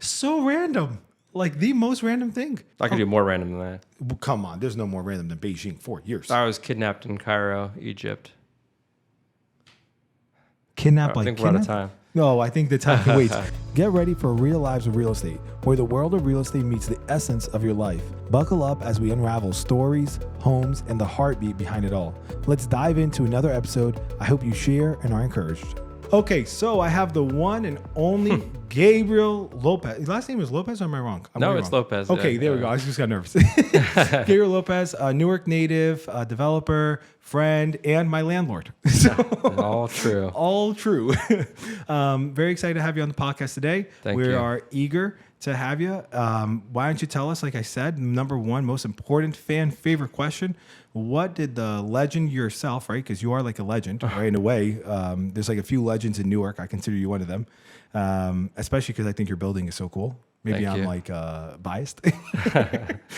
So random. Like the most random thing. I could do more random than that. Well, come on. There's no more random than Beijing. 4 years. I was kidnapped in Cairo, Egypt. Kidnapped I like think we're out of time. No, I think the time waits. Get ready for Real Lives of Real Estate, where the world of real estate meets the essence of your life. Buckle up as we unravel stories, homes, and the heartbeat behind it all. Let's dive into another episode. I hope you share and are encouraged. Okay, so I have the one and only Gabriel Lopez. His last name is Lopez, or am I wrong? No, it's Lopez. Okay, there we go. I just got nervous. Gabriel Lopez, a Newark native, developer, friend, and my landlord. So, all true. All true. Very excited to have you on the podcast today. Thank you. We are eager to have you. Why don't you tell us, like I said, number one, most important fan favorite question. What did the legend yourself, right? Because you are like a legend, right? In a way, there's like a few legends in Newark. I consider you one of them, especially because I think your building is so cool. Maybe Thank I'm you. like biased.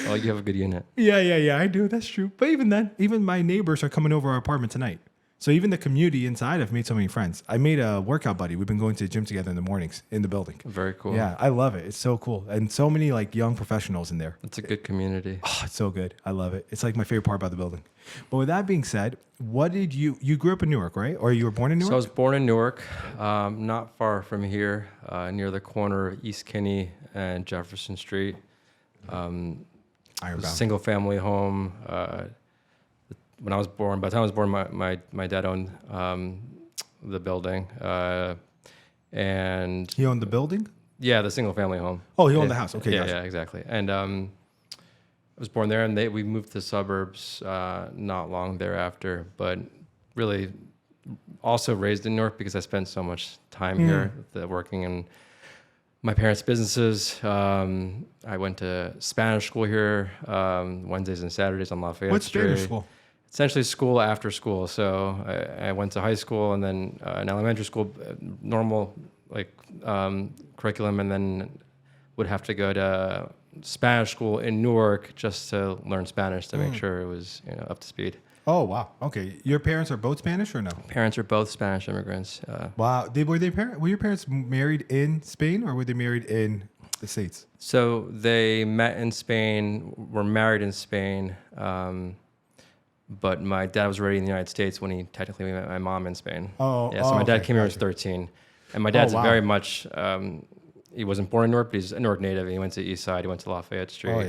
Well, you have a good unit. Yeah, I do. That's true. But even then, even my neighbors are coming over our apartment tonight. So even the community inside, I've made so many friends. I made a workout buddy. We've been going to the gym together in the mornings in the building. Very cool. Yeah, I love it. It's so cool. And so many like young professionals in there. It's a good community. Oh, it's so good. I love it. It's like my favorite part about the building. But with that being said, what did you grew up in Newark, right? Or you were born in Newark? So I was born in Newark, not far from here, near the corner of East Kinney and Jefferson Street. Ironbound. Single family home. When I was born, by the time I was born, my dad owned the building. And He owned the building? yeah, the single family home. Oh, he owned the house. Okay, yeah, gotcha. yeah, exactly. And I was born there, and we moved to the suburbs not long thereafter. But really, also raised in Newark because I spent so much time here working in my parents' businesses. I went to Spanish school here Wednesdays and Saturdays on Lafayette What's Street. Spanish school? Essentially school after school. So I went to high school and then an elementary school, normal like curriculum, and then would have to go to Spanish school in Newark just to learn Spanish to make sure it was up to speed. Oh, wow. Okay. Your parents are both Spanish or no? Parents are both Spanish immigrants. Wow. Were your parents married in Spain or were they married in the States? So they met in Spain, were married in Spain, but my dad was already in the United States when he technically met my mom in Spain. Oh, yeah. So my dad okay, came here when he was 13, and my dad's wow. very much. He wasn't born in Newark, but he's a Newark native. He went to East Side. He went to Lafayette Street. Oh,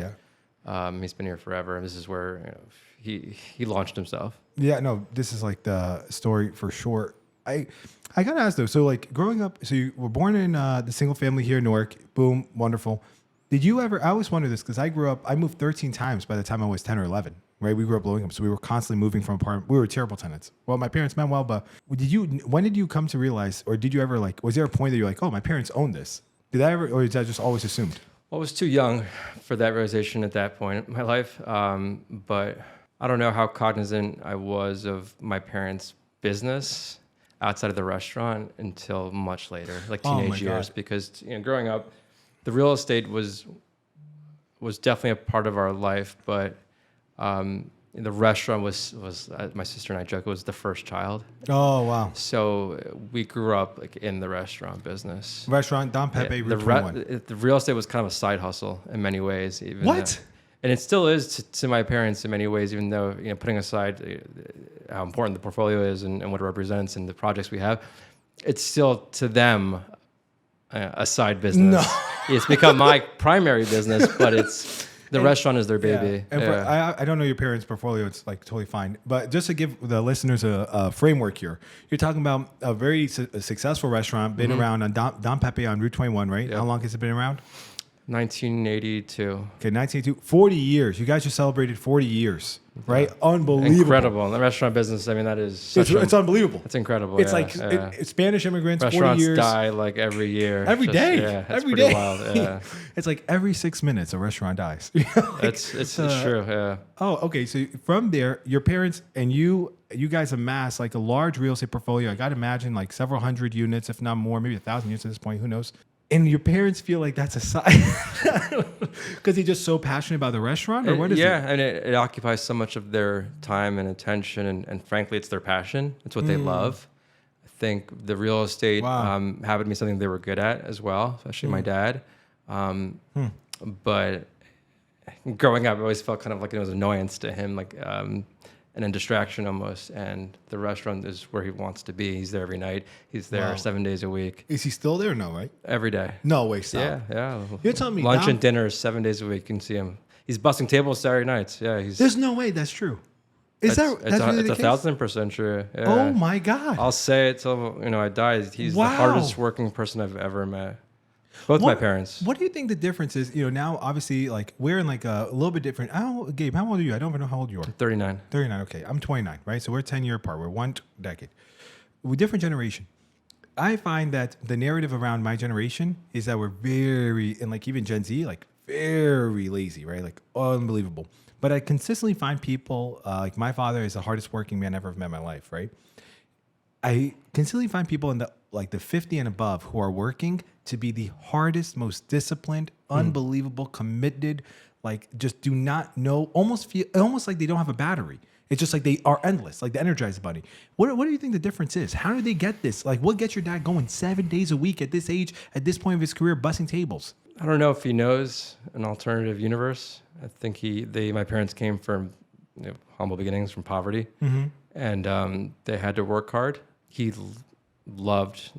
yeah. He's been here forever. This is where he launched himself. Yeah, no, this is like the story for sure. I gotta ask though, so like growing up, so you were born in the single family here in Newark, boom, wonderful. Did you ever, I always wonder this because I moved 13 times by the time I was 10 or 11, right? We grew up blowing up, so we were constantly moving from apartment. We were terrible tenants. Well, my parents meant well, but when did you come to realize, or did you ever like, was there a point that you're like, oh, my parents own this? Did that ever, or is that just always assumed? Well, I was too young for that realization at that point in my life, but I don't know how cognizant I was of my parents' business outside of the restaurant until much later, like teenage years, because growing up, the real estate was definitely a part of our life, but the restaurant was my sister and I joke, it was the first child. Oh, wow. So we grew up like in the restaurant business. Restaurant, Don Pepe, Route 21. The real estate was kind of a side hustle in many ways. Even What? And it still is to my parents in many ways, even though putting aside how important the portfolio is and what it represents and the projects we have, it's still to them a side business. No. It's become my primary business, but the restaurant is their baby. Yeah. And I don't know your parents' portfolio. It's like totally fine. But just to give the listeners a framework here, you're talking about a very successful restaurant, been around on Don Pepe on Route 21, right? Yep. How long has it been around? 1982. Okay, 1982. 40 years. You guys just celebrated 40 years, right? Unbelievable. Incredible. In the restaurant business, I mean, that is it's unbelievable. It's incredible. It's like Spanish immigrants, restaurants 40 years. die like every year. Every day. Yeah, it's every pretty day. wild. Yeah. It's like every 6 minutes a restaurant dies. It's true. Yeah. Oh, okay. So from there, your parents and you guys amass like a large real estate portfolio. I got to imagine like several hundred units, if not more, maybe 1,000 units at this point. Who knows? And your parents feel like that's a side because they're just so passionate about the restaurant, or what is it? Yeah, and it occupies so much of their time and attention, and frankly, it's their passion. It's what they love. I think the real estate happened to be something they were good at as well, especially my dad. But growing up, I always felt kind of like it was an annoyance to him, like and a distraction almost. And the restaurant is where he wants to be. He's there every night. He's there 7 days a week. Is he still there? No, right? Every day. No way, stop. Yeah. You're telling me lunch now- and dinner 7 days a week. You can see him. He's busting tables Saturday nights. Yeah, There's no way that's true. Is that's really the it's case? 1,000% true. Yeah. Oh my God. I'll say it till I die. He's the Wow. hardest working person I've ever met. Both my parents. What do you think the difference is? Now obviously like we're in like a little bit different. Gabe, how old are you? I don't even know how old you are. 39. 39. Okay, I'm 29. Right, so we're 10-year apart. We're one decade. We're different generation. I find that the narrative around my generation is that we're very, and like even Gen Z, like very lazy, right? Like unbelievable. But I consistently find people like my father is the hardest working man I've ever met in my life, right? I consistently find people in the 50 and above who are working to be the hardest, most disciplined, unbelievable, committed, like just do not know, almost like they don't have a battery. It's just like they are endless, like the Energizer Bunny. What do you think the difference is? How do they get this? Like what gets your dad going 7 days a week at this age, at this point of his career, bussing tables? I don't know if he knows an alternative universe. I think my parents came from humble beginnings, from poverty, and they had to work hard. He loved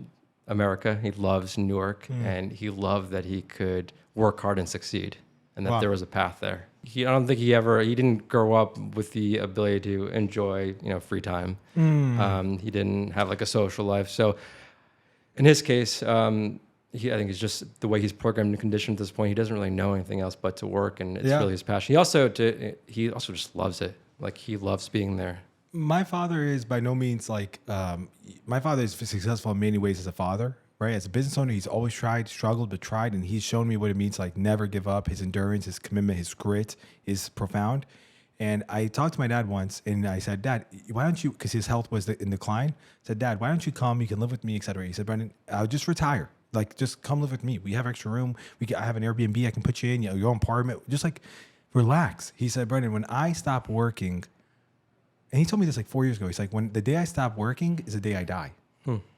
America. He loves Newark, and he loved that he could work hard and succeed, and that there was a path there. I don't think he didn't grow up with the ability to enjoy, free time. He didn't have like a social life. So in his case, I think it's just the way he's programmed and conditioned at this point. He doesn't really know anything else but to work, and it's really his passion. He also just loves it. Like he loves being there. My father is by no means like, my father is successful in many ways as a father, right? As a business owner, he's always struggled, but tried. And he's shown me what it means to like never give up. His endurance, his commitment, his grit is profound. And I talked to my dad once and I said, Dad, why don't you, because his health was in decline. I said, Dad, why don't you come? You can live with me, et cetera. He said, Brendan, I'll just retire. Like, just come live with me. We have extra room. I have an Airbnb I can put you in, your own apartment. Just like relax. He said, Brendan, when I stop working, and he told me this like 4 years ago. He's like, when the day I stop working is the day I die.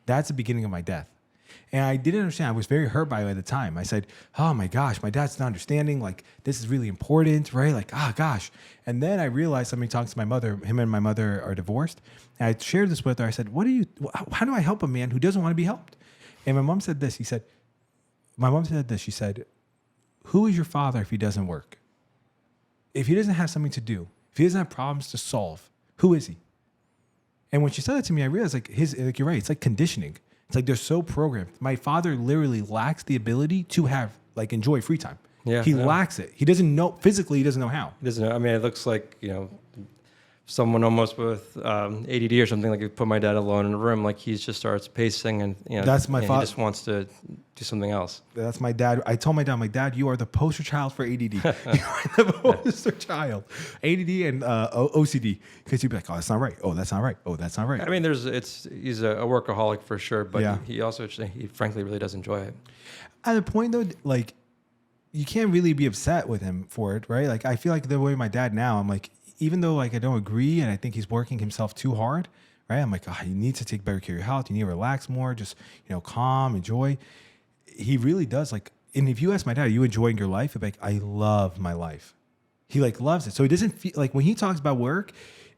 That's the beginning of my death. And I didn't understand. I was very hurt by it at the time. I said, oh my gosh, my dad's not understanding. Like, this is really important, right? Like, gosh. And then I realized somebody talks to my mother. Him and my mother are divorced. And I shared this with her. I said, how do I help a man who doesn't want to be helped? And my mom said this. She said, who is your father if he doesn't work? If he doesn't have something to do, if he doesn't have problems to solve, who is he? And when she said that to me, I realized like you're right. It's like conditioning. It's like they're so programmed. My father literally lacks the ability to enjoy free time. Yeah, he lacks it. He doesn't know physically. He doesn't know how. He doesn't know. I mean, it looks like someone almost with ADD or something. Like you put my dad alone in a room, like he just starts pacing, and that's my father. He just wants to do something else. That's my dad. I told my dad, Dad, you are the poster child for ADD. You are the poster child. ADD and OCD. Because you'd be like, oh, that's not right. Oh, that's not right. Oh, that's not right. I mean, he's a workaholic for sure, but he also frankly really does enjoy it. At a point though, like you can't really be upset with him for it, right? Like I feel like the way my dad now, I'm like, even though like I don't agree and I think he's working himself too hard, right? I'm like, you need to take better care of your health. You need to relax more, just, calm, enjoy. He really does like, and if you ask my dad, are you enjoying your life? He'd be like, I love my life. He like loves it. So he doesn't feel like when he talks about work,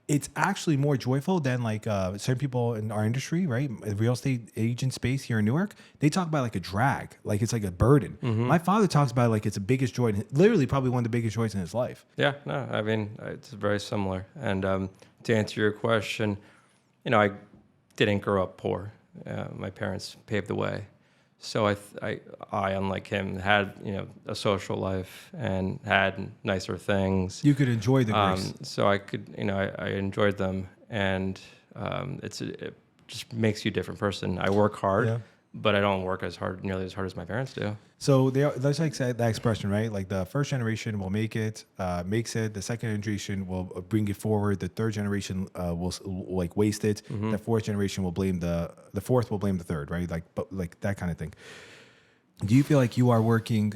it's actually more joyful than like certain people in our industry, right? The real estate agent space here in Newark, they talk about like a drag, like it's like a burden. My father talks about it like it's the biggest joy, literally probably one of the biggest joys in his life. Yeah, no, I mean, it's very similar. And to answer your question, I didn't grow up poor. My parents paved the way. So I unlike him, had a social life and had nicer things. You could enjoy the grace. So I could, I enjoyed them, and it just makes you a different person. I work hard, but I don't work nearly as hard as my parents do. So that's like that expression, right? Like the first generation will makes it. The second generation will bring it forward. The third generation will like waste it. The fourth generation will blame the fourth will blame the third, right? Like that kind of thing. Do you feel like you are working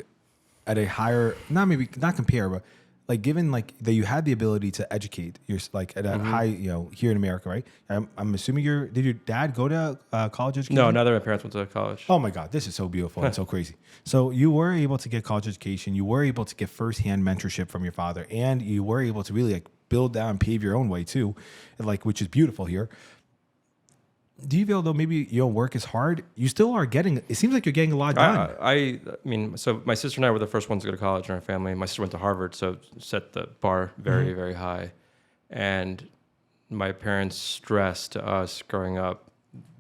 at a higher, not compare, but like given like that you had the ability to educate, you're like at a high, here in America, right? I'm assuming did your dad go to college education? No, neither of my parents went to college. Oh my God, this is so beautiful and so crazy. So you were able to get college education. You were able to get firsthand mentorship from your father, and you were able to really like build down, pave your own way too, like which is beautiful here. Do you feel though maybe work is hard? You still are getting. It seems like you're getting a lot done. I mean, so my sister and I were the first ones to go to college in our family. My sister went to Harvard, so set the bar very, very high. And my parents stressed to us growing up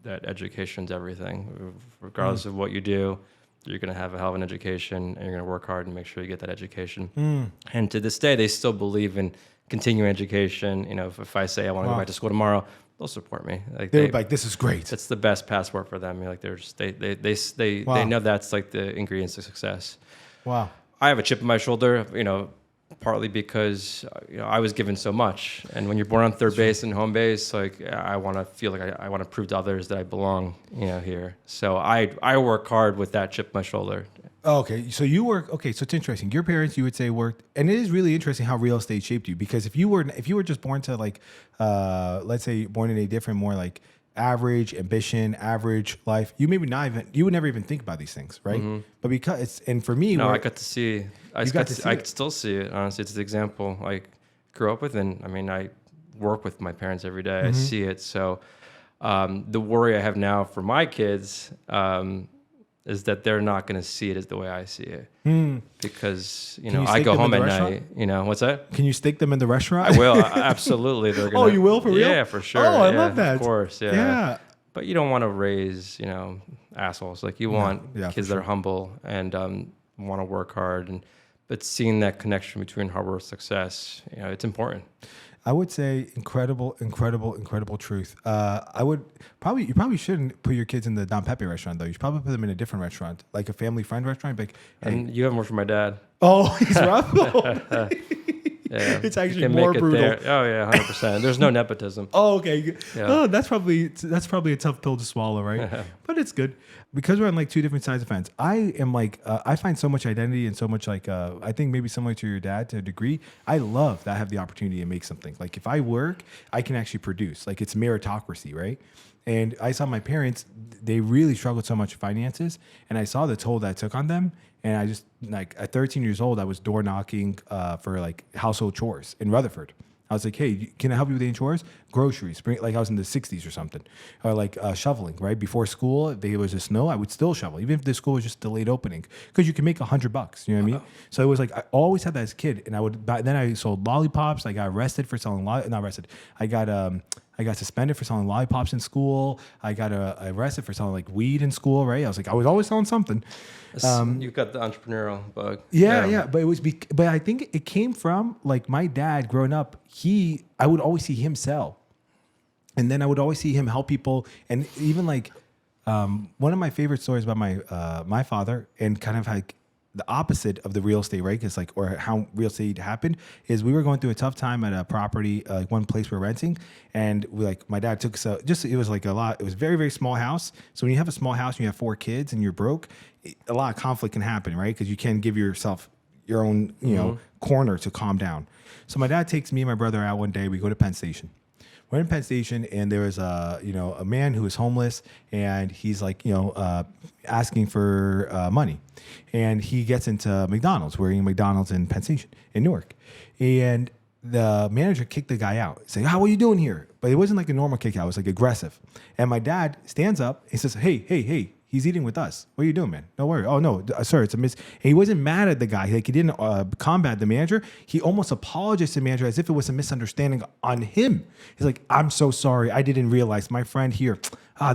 that education's everything. Regardless of what you do, you're going to have a hell of an education, and you're going to work hard and make sure you get that education. And to this day, they still believe in continuing education. If I say I want to go back to school tomorrow, they'll support me. Like they're like, this is great. It's the best passport for them. Like they know that's like the ingredients to success. Wow. I have a chip in my shoulder, partly because I was given so much, and when you're born on third base and home base, like I want to feel like I want to prove to others that I belong, here. So I work hard with that chip in my shoulder. Okay, so you work. Okay, so it's interesting. Your parents, you would say, worked, and it is really interesting how real estate shaped you. Because if you were just born to like, let's say, born in a different, more like average ambition, average life, you would never even think about these things, right? But because and for me, I got to see. I could still see it. Honestly, it's the example I grew up with, and I mean, I work with my parents every day. I see it. So the worry I have now for my kids. Is that they're not going to see it as the way I see it. Because, I go home at night, what's that? Can you stick them in the restaurant? I will, absolutely. They're gonna, oh, you will for real? Yeah, for sure. Oh, I love that. Of course, yeah. Yeah. But you don't want to raise, assholes. Like you want kids that are humble and want to work hard. But seeing that connection between hard work and success, it's important. I would say incredible truth. You probably shouldn't put your kids in the Don Pepe restaurant though. You should probably put them in a different restaurant, like a family friend restaurant. Like, hey. And you haven't worked for my dad. Oh, he's rough. Yeah, it's actually more brutal. Oh yeah, 100%. There's no nepotism. Oh, okay. Yeah. Oh, that's probably a tough pill to swallow, right? But it's good because we're on like two different sides of the fence. I am like I find so much identity and so much like I think maybe similar to your dad to a degree. I love that I have the opportunity to make something. Like if I work, I can actually produce. Like it's meritocracy, right? And I saw my parents; they really struggled so much with finances, and I saw the toll that took on them. And I just like at 13 years old, I was door knocking for like household chores in Rutherford. I was like, hey, can I help you with any chores? Groceries. Like I was in the 60s or something. Or like shoveling, right? Before school, if there was a snow, I would still shovel, even if the school was just delayed opening. Because you can make $100, you know what I mean? So it was like, I always had that as a kid. And then I sold lollipops. I got arrested for selling, not arrested. I got suspended for selling lollipops in school. I got arrested for selling like weed in school, right? I was always selling something. You've got the entrepreneurial bug. Yeah. But I think it came from like my dad growing up. I would always see him sell, and then I would always see him help people. And even like one of my favorite stories about my father, and kind of like the opposite of the real estate, right? Because like, or how real estate happened is we were going through a tough time at a property, like one place we were renting. And my dad took us it was like it was a very, very small house. So when you have a small house and you have 4 kids and you're broke, a lot of conflict can happen, right? Because you can't give yourself your own, corner to calm down. So my dad takes me and my brother out one day. We go to Penn Station. We're in Penn Station, and there was a man who is homeless, and he's like, asking for money, and he gets into McDonald's. We're eating McDonald's in Penn Station in Newark, and the manager kicked the guy out, saying, "How are you doing here?" But it wasn't like a normal kick out; it was like aggressive. And my dad stands up and says, "Hey. He's eating with us. What are you doing, man? No worry. Oh, no, sir, it's a miss." And he wasn't mad at the guy. Like, he didn't combat the manager. He almost apologized to the manager as if it was a misunderstanding on him. He's like, "I'm so sorry. I didn't realize. My friend here,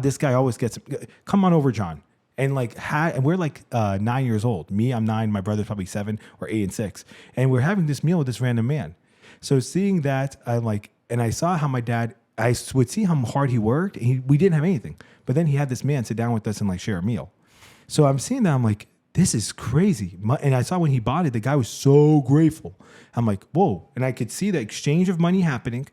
this guy always gets, come on over, John." And and we're like 9 years old. Me, I'm 9. My brother's probably 7 or 8 and 6. And we're having this meal with this random man. So seeing that, I'm like, and I saw how my dad, I would see how hard he worked. We didn't have anything. But then he had this man sit down with us and like share a meal. So I'm seeing that. I'm like, this is crazy. And I saw when he bought it, the guy was so grateful. I'm like, whoa. And I could see the exchange of money happening.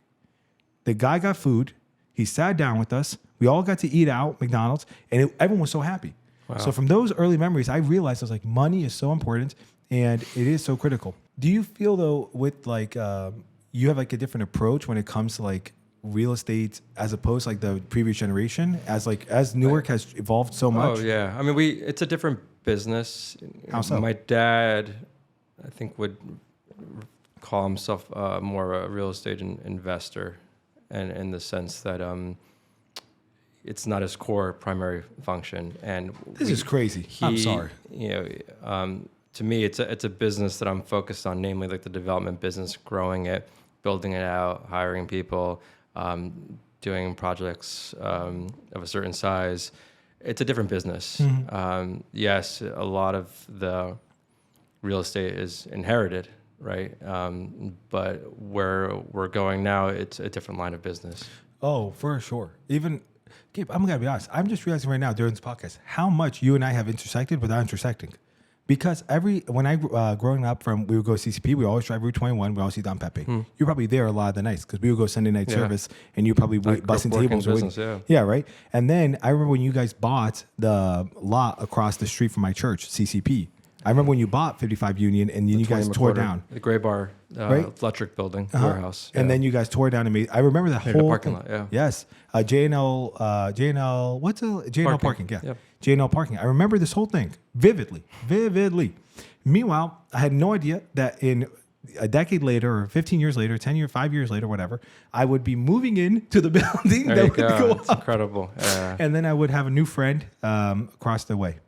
The guy got food. He sat down with us. We all got to eat out McDonald's. And everyone was so happy. Wow. So from those early memories, I realized I was like, money is so important and it is so critical. Do you feel though with like, you have like a different approach when it comes to like real estate as opposed to like the previous generation as Newark has evolved so much? Oh yeah. I mean, it's a different business. How so? My dad, I think, would call himself more a real estate investor, and in the sense that it's not his core primary function. And This is crazy. I'm sorry. To me, it's a business that I'm focused on, namely like the development business, growing it, building it out, hiring people, doing projects of a certain size. It's a different business. Yes, a lot of the real estate is inherited, right? But where we're going now, it's a different line of business. Oh, for sure. Even, Gabe, I'm gonna be honest. I'm just realizing right now during this podcast how much you and I have intersected without intersecting. Because when I growing up we would go to CCP, we always drive Route 21, we always see Don Pepe. You're probably there a lot of the nights because we would go Sunday night service and you probably busting tables. Business, yeah, right? And then I remember when you guys bought the lot across the street from my church, CCP. I remember when you bought 55 Union and then you guys tore down. The Gray Bar right? electric building, warehouse. And then you guys tore down and made, I remember that whole parking lot, yeah. Yes. JNL, what's a JNL parking? Yeah. Yep. JNL parking. I remember this whole thing vividly. Meanwhile, I had no idea that in a decade later or 15 years later, 5 years later, whatever, I would be moving into the building There that you would go. go It's up. incredible. Yeah. And then I would have a new friend across the way.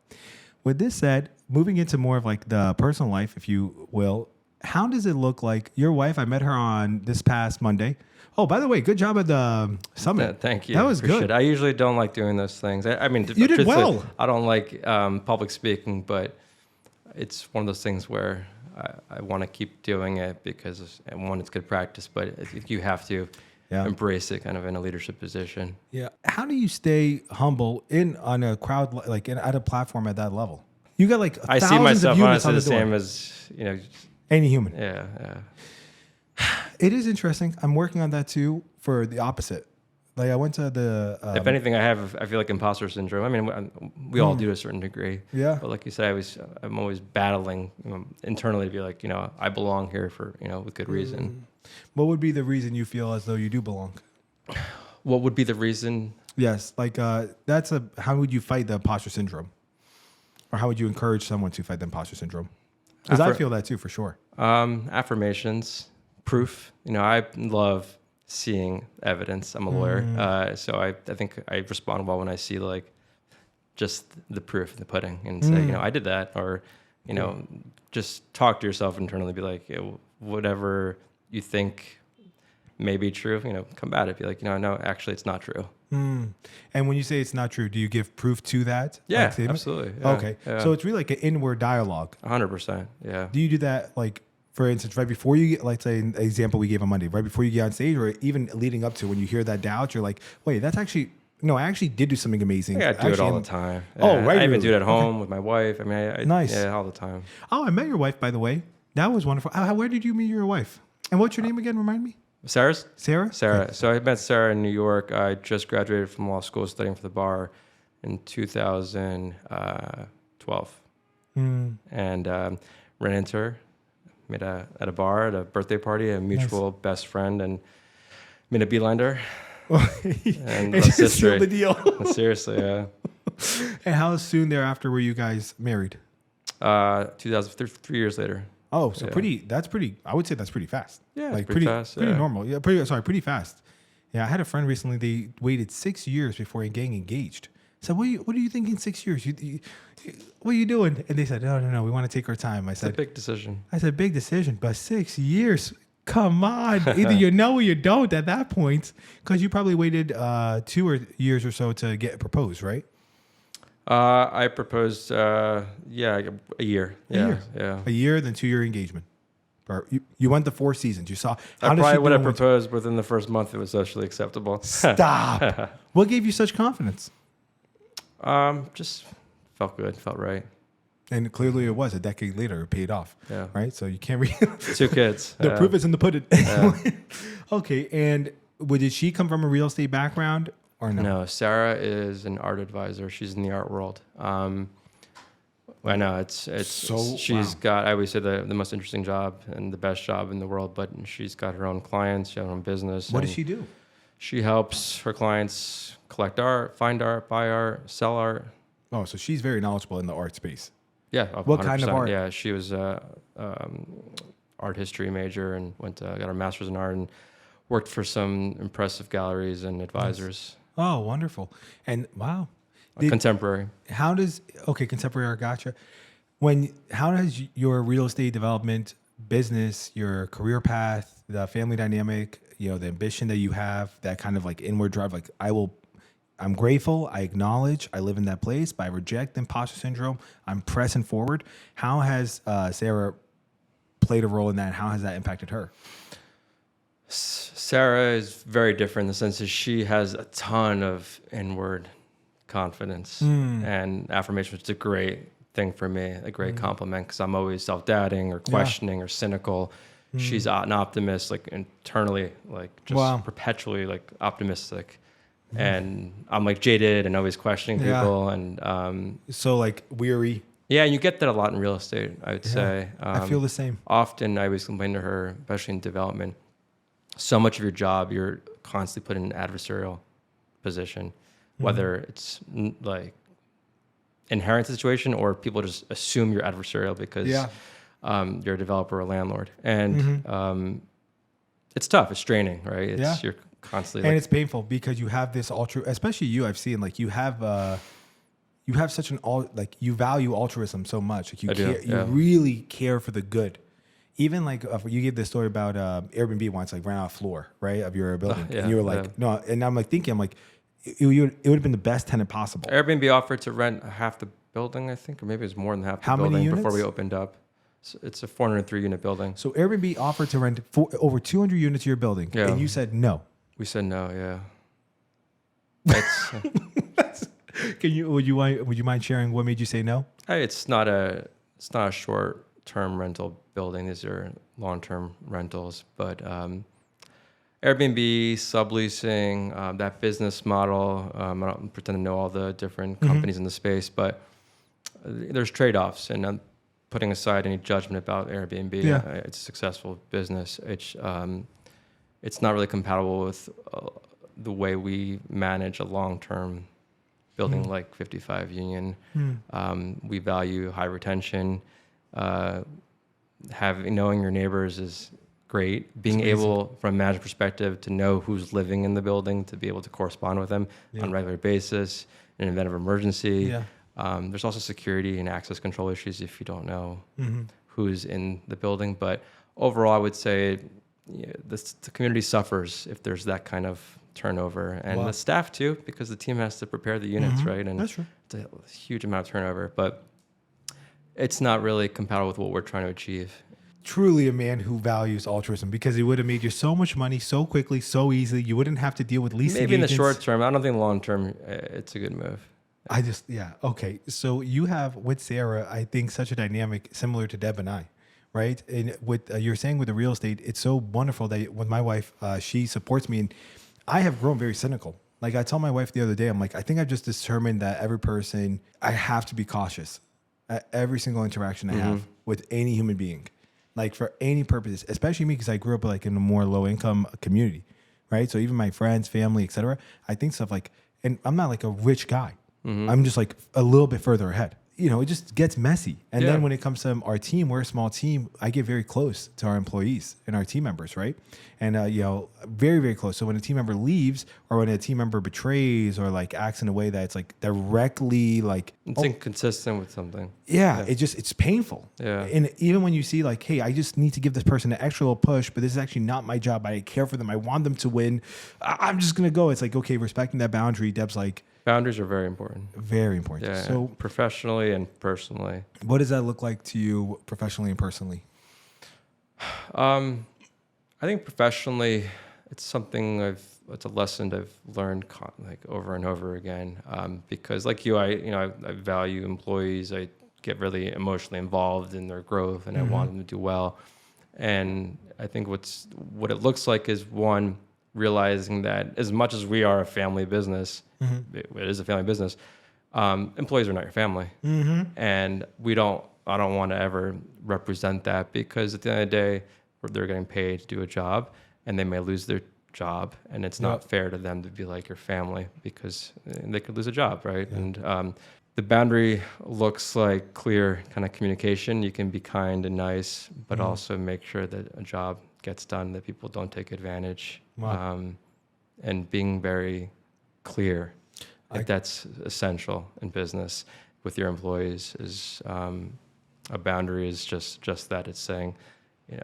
With this said, moving into more of like the personal life, if you will, how does it look like your wife? I met her on this past Monday. Oh, by the way, good job at the summit. Yeah, thank you. That was Appreciate good. it. I usually don't like doing those things. I mean, You did well. I don't like public speaking, but it's one of those things where I want to keep doing it because, one, it's good practice, but if you have to embrace it kind of in a leadership position. Yeah. How do you stay humble on a crowd at a platform at that level? You got like I see thousands of myself units honestly on the the door. same as Any human. Yeah. It is interesting. I'm working on that too for the opposite. Like I went to the. If anything, I feel like imposter syndrome. I mean, we all do to a certain degree. Yeah. But like you said, I'm always battling internally to be like, I belong here for with good reason. What would be the reason you feel as though you do belong? What would be the reason? Yes, like how would you fight the imposter syndrome, or how would you encourage someone to fight the imposter syndrome? Because I feel that too for sure. Affirmations, proof. I love seeing evidence. I'm a lawyer, so I think I respond well when I see like just the proof in the pudding and say, I did that, or just talk to yourself internally. Be like, whatever you think may be true, combat it. Be like, no, actually, it's not true. And when you say it's not true, do you give proof to that? Yeah, like, absolutely. Yeah, okay, yeah. so it's really like an inward dialogue. 100%. Yeah. Do you do that like? For instance, right before you get, like say an example we gave on Monday, right before you get on stage or even leading up to when you hear that doubt, you're like, wait, that's actually, no, I actually did do something amazing. Yeah, I do it all the time. Oh, Yeah. right. I even do it at home with my wife. I mean, Nice. Yeah, all the time. Oh, I met your wife, by the way. That was wonderful. Where did you meet your wife? And what's your name again? Remind me. Sarah's? Sarah? Sarah. So I met Sarah in New York. I just graduated from law school studying for the bar in 2012. And ran into her. Met at a bar at a birthday party, a mutual best friend, and made a beeline to her. And It that's just sealed history. the deal. Seriously, yeah. And how soon thereafter were you guys married? 3 years later. Oh, so Yeah. I would say that's pretty fast. Yeah, like pretty fast, Pretty yeah. normal. Yeah, pretty fast. Yeah, I had a friend recently, they waited 6 years before getting engaged. So what are you thinking 6 years? What are you doing? And they said, no, we want to take our time. I It's a said, big decision. big decision, but 6 years, come on. Either you know or you don't at that point, because you probably waited 2 years or so to get proposed, right? I proposed, a year. year. Yeah. A year, then 2 year engagement. Or you went the 4 seasons. You saw. I probably would have proposed within the first month. It was socially acceptable. Stop. What gave you such confidence? Just felt good, felt right. And clearly it was. A decade later, it paid off. Yeah. Right? So you can't read. 2 kids. The proof is in the pudding. Okay. And did she come from a real estate background? or no? No, Sarah is an art advisor. She's in the art world. I know it's So, she's wow. got, I always say the most interesting job and the best job in the world, but she's got her own clients, she has her own business. What and does she do? She helps her clients collect art, find art, buy art, sell art. Oh, so she's very knowledgeable in the art space. Yeah, What kind of 100%. art? Yeah, she was a art history major and got her master's in art and worked for some impressive galleries and advisors. Oh, wonderful. And wow. Contemporary. How does, okay, contemporary art, gotcha. How does your real estate development business, your career path, the family dynamic, the ambition that you have, that kind of like inward drive, like I'm grateful, I acknowledge, I live in that place, but I reject imposter syndrome, I'm pressing forward. How has Sarah played a role in that? How has that impacted her? Sarah is very different in the sense that she has a ton of inward confidence and affirmation, which is a great thing for me, a great compliment, because I'm always self-doubting or questioning or cynical. She's an optimist, like internally, like just perpetually like optimistic. And I'm like jaded and always questioning people. And so like weary. Yeah, and you get that a lot in real estate, I would say. I feel the same. Often I always complain to her, especially in development, so much of your job, you're constantly put in an adversarial position, whether it's like inherent situation or people just assume you're adversarial because you're a developer or landlord. And it's tough. It's draining, right? You're constantly and it's painful because you have this especially you, I've seen like you have such you value altruism so much. Like you really care for the good. Even like you gave this story about Airbnb once, like ran out of floor, right, of your building, and you were like, no, and I'm like thinking, I'm like, it would have been the best tenant possible. Airbnb offered to rent half the building, I think, or maybe it was more than half the How building many units? before we opened up. So it's a 403 unit building. So Airbnb offered to rent over 200 units of your building, and you said no. We said no, yeah. It's, would you mind sharing what made you say no? It's not a short-term rental building. These are long-term rentals, but Airbnb, subleasing, that business model. I don't pretend to know all the different companies in the space, but there's trade-offs, and I'm putting aside any judgment about Airbnb. It's a successful business. It's not really compatible with the way we manage a long-term building like 55 Union. We value high retention. Knowing your neighbors is great. Being able, from a management perspective, to know who's living in the building, to be able to correspond with them on a regular basis in an event of emergency. There's also security and access control issues if you don't know who's in the building. But overall, I would say the community suffers if there's that kind of turnover, and the staff too, because the team has to prepare the units, right? And that's true. It's a huge amount of turnover, but it's not really compatible with what we're trying to achieve. Truly a man who values altruism, because it would have made you so much money so quickly, so easily. You wouldn't have to deal with leasing Maybe in the agents. short term. I don't think long term it's a good move. Okay. So you have with Sarah, I think, such a dynamic similar to Deb and I, right? And with you're saying with the real estate, it's so wonderful that with my wife, she supports me, and I have grown very cynical. Like I told my wife the other day, I'm like, I think I've just determined that every person, I have to be cautious at every single interaction I have with any human being, like for any purposes, especially me, because I grew up like in a more low income community, right? So even my friends, family, etc. I think stuff like, and I'm not like a rich guy. I'm just like a little bit further ahead. It just gets messy. And then when it comes to our team, we're a small team. I get very close to our employees and our team members, right? And, very, very close. So when a team member leaves or when a team member betrays or like acts in a way that's like directly like... It's inconsistent with something. It's painful. Yeah. And even when you see like, hey, I just need to give this person an extra little push, but this is actually not my job. I care for them. I want them to win. I'm just going to go. It's like, okay, respecting that boundary. Deb's like... Boundaries are very important. Very important. Yeah, so professionally and personally. What does that look like to you professionally and personally? I think professionally, it's a lesson I've learned like over and over again. Because like you, I value employees. I get really emotionally involved in their growth, and I want them to do well. And I think what it looks like is, one, realizing that as much as we are a family business, it is a family business, employees are not your family. And I don't want to ever represent that, because at the end of the day, they're getting paid to do a job, and they may lose their job, and it's not fair to them to be like your family, because they could lose a job, right? And the boundary looks like clear kind of communication. You can be kind and nice, but also make sure that a job gets done, that people don't take advantage. And being very clear, that's essential in business with your employees. Is a boundary is just that. It's saying,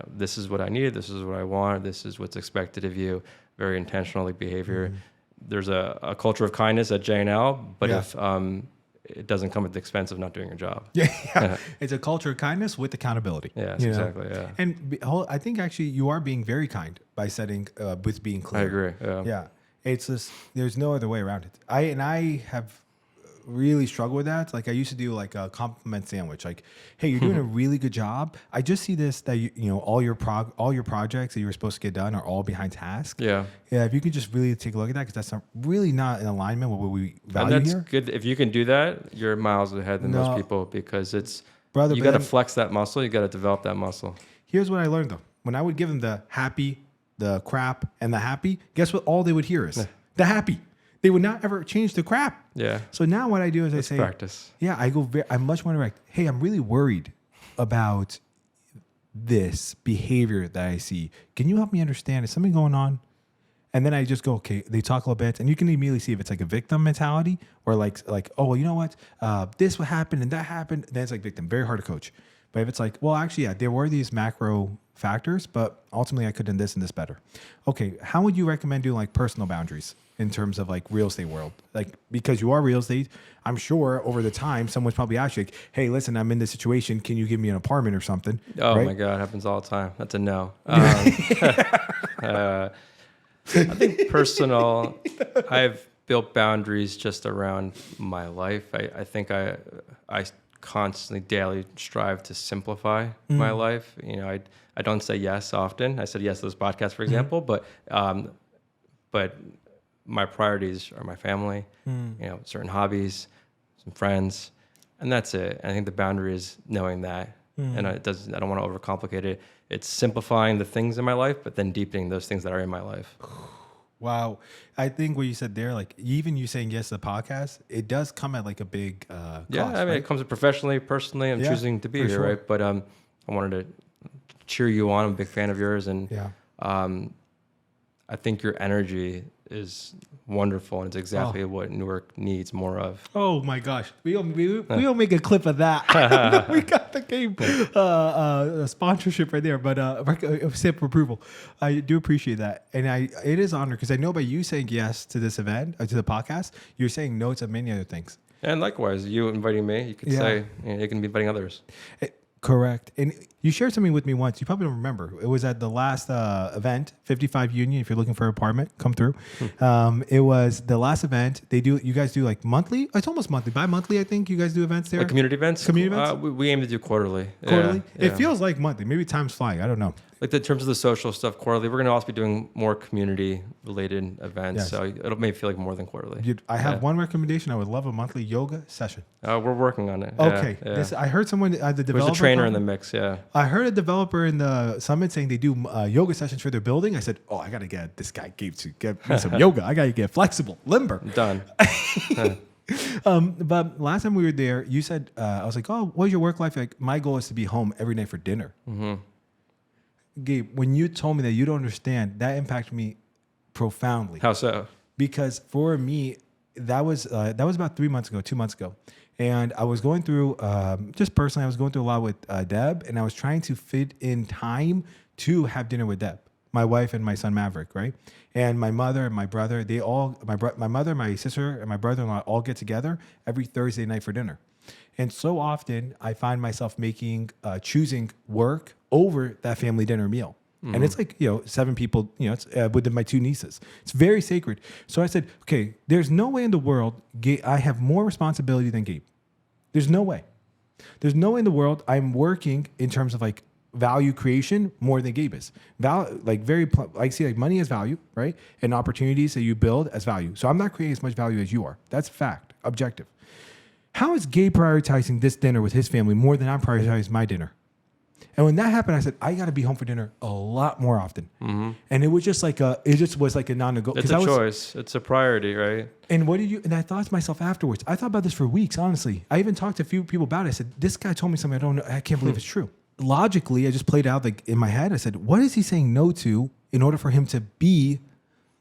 this is what I need, this is what I want, this is what's expected of you. Very intentional behavior. There's a culture of kindness at J&L, but if it doesn't come at the expense of not doing your job. It's a culture of kindness with accountability. Yes, exactly. Yeah. And I think actually you are being very kind by setting with being clear. I agree. Yeah. It's just, there's no other way around it. I have really struggled with that. Like I used to do like a compliment sandwich. Like, hey, you're doing a really good job. I just see this, that all your projects that you were supposed to get done are all behind task. Yeah. If you could just really take a look at that, because that's really not in alignment with what we value and that's here. Good. If you can do that, you're miles ahead than most people, because you got to flex that muscle. You got to develop that muscle. Here's what I learned though. When I would give them the happy, the crap, and the happy, guess what? All they would hear is the happy. They would not ever change the crap. Yeah. So now what I do is I say, practice. Yeah, I'm much more direct. Hey, I'm really worried about this behavior that I see. Can you help me understand? Is something going on? And then I just go, okay, they talk a little bit, and you can immediately see if it's like a victim mentality or like, oh, well, you know what? This what happened and that happened. Then it's like victim, very hard to coach. But if it's like, well, actually, yeah, there were these macro factors, but ultimately I could have done this and this better. Okay, how would you recommend doing like personal boundaries in terms of like real estate world? Like, because you are real estate, I'm sure over the time, someone's probably asked you, like, hey, listen, I'm in this situation. Can you give me an apartment or something? Oh my God, it happens all the time. That's a no. I think personal, I've built boundaries just around my life. I think I constantly daily strive to simplify my life. I don't say yes often. I said yes to this podcast, for example, but my priorities are my family, certain hobbies, some friends, and that's it. And I think the boundary is knowing that, and I don't want to overcomplicate it. It's simplifying the things in my life, but then deepening those things that are in my life. Wow. I think what you said there, like even you saying yes to the podcast, it does come at like a big cost. Yeah, I mean, right? it comes professionally, personally. I'm choosing to be here, right? But I wanted to cheer you on. I'm a big fan of yours, and I think your energy is wonderful, and it's exactly what Newark needs more of. Oh my gosh, we'll make a clip of that. We got the game sponsorship right there, but stamp of approval. I do appreciate that, and it is an honor, because I know by you saying yes to this event, to the podcast, you're saying no to many other things. And likewise, you inviting me, you could say you can be inviting others. Correct. And you shared something with me once. You probably don't remember. It was at the last event, 55 Union. If you're looking for an apartment, come through. It was the last event. You guys do like monthly? It's almost monthly. Bi-monthly, I think you guys do events there. Like community events? Community events? We aim to do quarterly. Quarterly? Yeah. It feels like monthly. Maybe time's flying. I don't know. Like in terms of the social stuff, quarterly. We're going to also be doing more community-related events, so it may feel like more than quarterly. I have one recommendation. I would love a monthly yoga session. We're working on it. Okay. I heard someone, the developer. There's a trainer in the mix, I heard a developer in the summit saying they do yoga sessions for their building. I said, I got to get this guy to get me some yoga. I got to get flexible, limber. Done. But last time we were there, you said, I was like, oh, what's your work life like? My goal is to be home every night for dinner. Mm-hmm. Gabe, when you told me that, you don't understand, that impacted me profoundly. How so? Because for me, that was about 2 months ago. And I was going through, just personally, I was going through a lot with Deb, and I was trying to fit in time to have dinner with Deb, my wife and my son Maverick, right? And my mother and my brother, my mother, my sister, and my brother-in-law all get together every Thursday night for dinner. And so often I find myself choosing work over that family dinner meal. Mm-hmm. And it's like, 7 people, it's with my 2 nieces. It's very sacred. So I said, okay, there's no way in the world I have more responsibility than Gabe. There's no way. There's no way in the world I'm working in terms of like value creation more than Gabe is. I see like money as value, right? And opportunities that you build as value. So I'm not creating as much value as you are. That's fact, objective. How is Gabe prioritizing this dinner with his family more than I'm prioritizing my dinner? And when that happened, I said, I got to be home for dinner a lot more often. Mm-hmm. And it was just like a non-negotiable. It's a choice. It's a priority, right? And and I thought to myself afterwards, I thought about this for weeks, honestly. I even talked to a few people about it. I said, this guy told me something I don't know. I can't believe it's true. Logically, I just played out like in my head. I said, what is he saying no to in order for him to be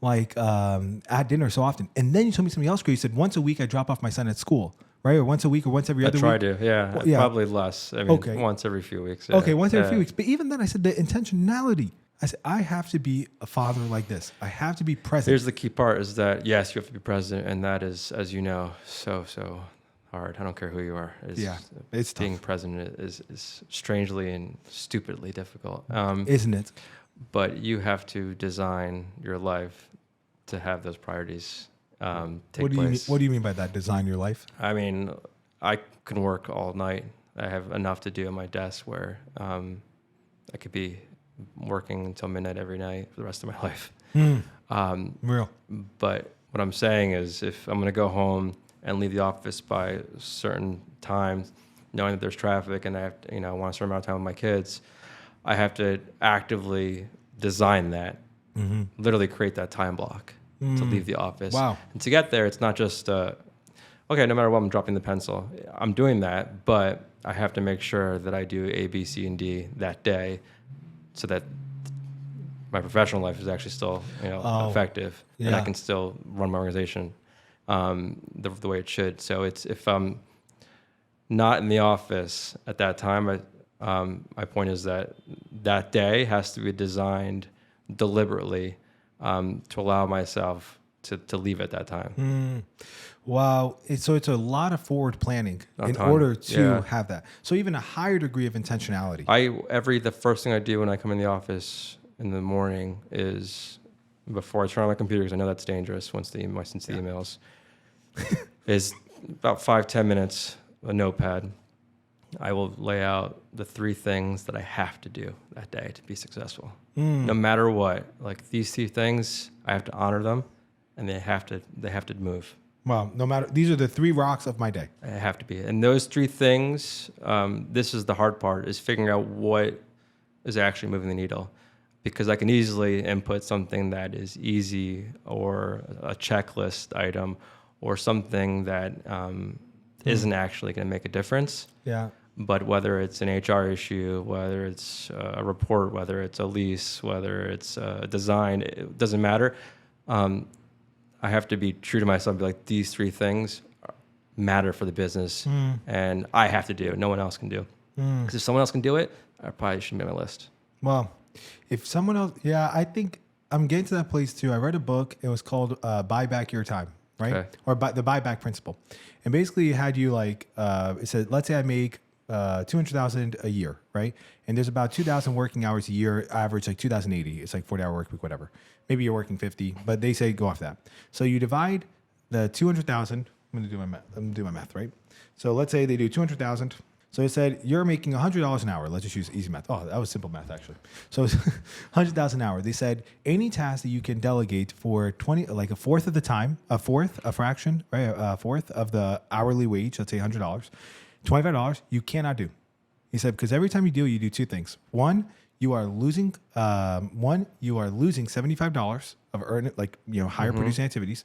like at dinner so often? And then you told me something else great. You said, once a week I drop off my son at school. Right? Or once a week or once every other week? I try to, yeah. Well, yeah. Probably less. I mean, once every few weeks. Yeah. Okay, once every few weeks. But even then, I said the intentionality. I said, I have to be a father like this. I have to be present. Here's the key part is that, yes, you have to be present. And that is, as you know, so hard. I don't care who you are. It's being tough. present is strangely and stupidly difficult. Isn't it? But you have to design your life to have those priorities take place. What do you mean by that? Design your life? I mean, I can work all night. I have enough to do at my desk where I could be working until midnight every night for the rest of my life. Real. But what I'm saying is, if I'm going to go home and leave the office by a certain time, knowing that there's traffic and I have to, I want to spend my time with my kids, I have to actively design that, literally create that time block to leave the office. Wow. And to get there, it's not just, okay, no matter what, I'm dropping the pencil. I'm doing that, but I have to make sure that I do A, B, C, and D that day so that my professional life is actually still, effective, and I can still run my organization the way it should. So if I'm not in the office at that time, my point is that day has to be designed deliberately to allow myself to leave at that time. Wow. So it's a lot of forward planning in order to have that. So even a higher degree of intentionality. The first thing I do when I come in the office in the morning is, before I turn on my computer, because I know that's dangerous once the emails, is about 5-10 minutes, a notepad. I will lay out the 3 things that I have to do that day to be successful. No matter what. Like, these 3 things, I have to honor them, and they have to move. Wow. No matter, these are the 3 rocks of my day. They have to be. And those 3 things, this is the hard part, is figuring out what is actually moving the needle. Because I can easily input something that is easy, or a checklist item, or something that isn't actually going to make a difference. Yeah. But whether it's an HR issue, whether it's a report, whether it's a lease, whether it's a design, it doesn't matter. I have to be true to myself and be like, these 3 things matter for the business, and I have to do it. No one else can do. Because if someone else can do it, I probably shouldn't be on my list. Well, if someone else, I think I'm getting to that place too. I read a book. It was called Buy Back Your Time, right? Okay. Or the buyback principle. And basically it had you like, it said, let's say I make $200,000 a year, right? And there's about 2,000 working hours a year, average like 2,080. It's like 40-hour work week, whatever. Maybe you're working 50, but they say go off that. So you divide the 200,000. I'm going to do my math, right? So let's say they do 200,000. So it said you're making $100 an hour. Let's just use easy math. Oh, that was simple math actually. So it's 100,000 an hour. They said any task that you can delegate for 20, like a fourth of the time, a fraction, right? A fourth of the hourly wage. Let's say $100. $25 you cannot do. He said, because every time you do, you do 2 things. One, you are losing $75 of higher producing activities.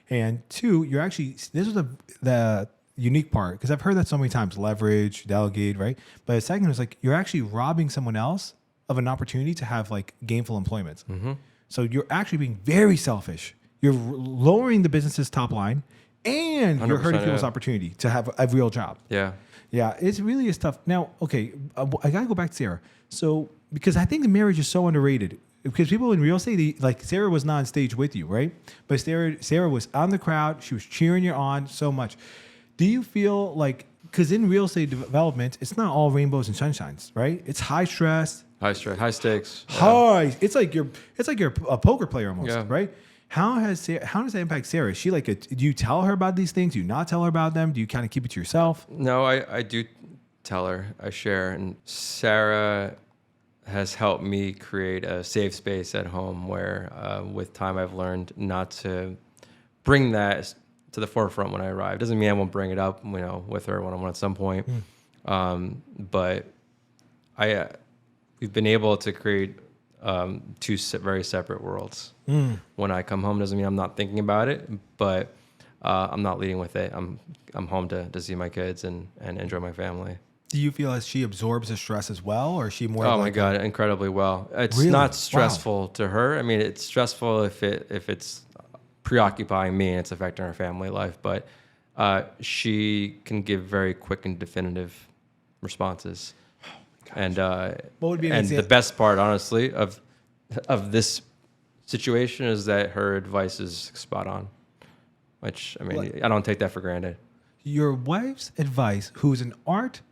And 2, you're actually, this is the unique part, because I've heard that so many times, leverage, delegate, right? But the second is like, you're actually robbing someone else of an opportunity to have like gainful employment. So you're actually being very selfish. You're lowering the business's top line, and you're hurting people's opportunity to have a real job. Yeah. Yeah, it really is tough. Now, okay, I got to go back to Sarah. So, because I think the marriage is so underrated. Because people in real estate, like Sarah was not on stage with you, right? But Sarah was on the crowd. She was cheering you on so much. Do you feel like, because in real estate development, it's not all rainbows and sunshines, right? It's high stress. High stakes. High. It's like you're a poker player almost, right? How does that impact Sarah? Is she like do you tell her about these things? Do you not tell her about them? Do you kind of keep it to yourself? No, I do tell her. I share. And Sarah has helped me create a safe space at home where with time I've learned not to bring that to the forefront when I arrive. Doesn't mean I won't bring it up, with her one-on-one at some point. But we've been able to create two very separate worlds. When I come home, doesn't mean I'm not thinking about it, but I'm not leading with it. I'm home to see my kids and enjoy my family. Do you feel as she absorbs the stress as well, or is she more? Oh my God, incredibly well. It's Really? not stressful to her. I mean, it's stressful if it's preoccupying me and it's affecting our family life, but she can give very quick and definitive responses. And what would be an and example? the best part, honestly, of this situation is that her advice is spot on, which I mean, I don't take that for granted. Your wife's advice, who's an art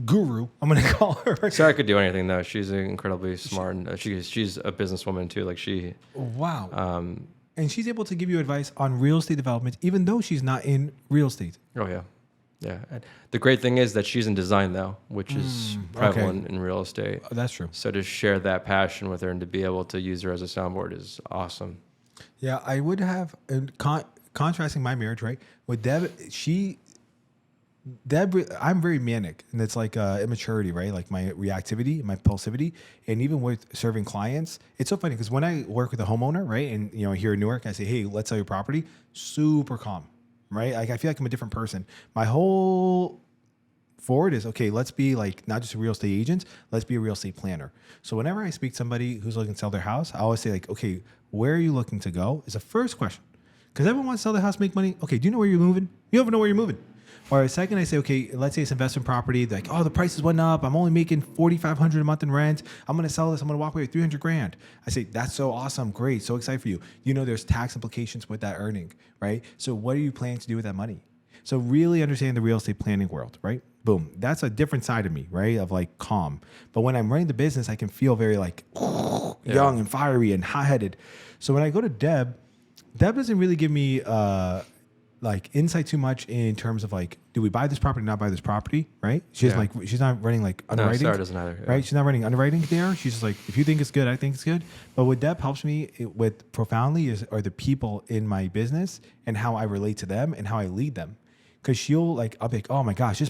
guru, I'm going to call her. Sarah could do anything though. She's incredibly smart, and she's a businesswoman too. Like she, wow. And she's able to give you advice on real estate development, even though she's not in real estate. Oh yeah, yeah. And the great thing is that she's in design though, which is prevalent in real estate. Oh, that's true. So to share that passion with her and to be able to use her as a soundboard is awesome. Yeah, I would have contrasting my marriage, right? With Deb, I'm very manic, and it's like immaturity, right? Like my reactivity, my impulsivity, and even with serving clients, it's so funny because when I work with a homeowner, right, and here in Newark, I say, "Hey, let's sell your property." Super calm, right? Like I feel like I'm a different person. My whole forward is okay. Let's be like not just a real estate agent. Let's be a real estate planner. So whenever I speak to somebody who's looking to sell their house, I always say like, "Okay, where are you looking to go?" Is the first question, because everyone wants to sell their house, make money. Okay, do you know where you're moving? You don't even know where you're moving. Or second, I say, okay, let's say it's investment property. They're like, oh, the prices went up. I'm only making $4,500 a month in rent. I'm going to sell this. I'm going to walk away with $300,000. I say, that's so awesome. Great. So excited for you. There's tax implications with that earning, right? So what are you planning to do with that money? So really understand the real estate planning world, right? Boom. That's a different side of me, right? Of like calm. But when I'm running the business, I can feel very like young and fiery and hot-headed. So when I go to Deb doesn't really give me like insight too much in terms of like, do we buy this property, not buy this property, right? She's not running like underwriting. No, Sarah doesn't either. Yeah. Right? She's not running underwriting there. She's just like, if you think it's good, I think it's good. But what Deb helps me with profoundly are the people in my business and how I relate to them and how I lead them. Because I'll be like, oh my gosh,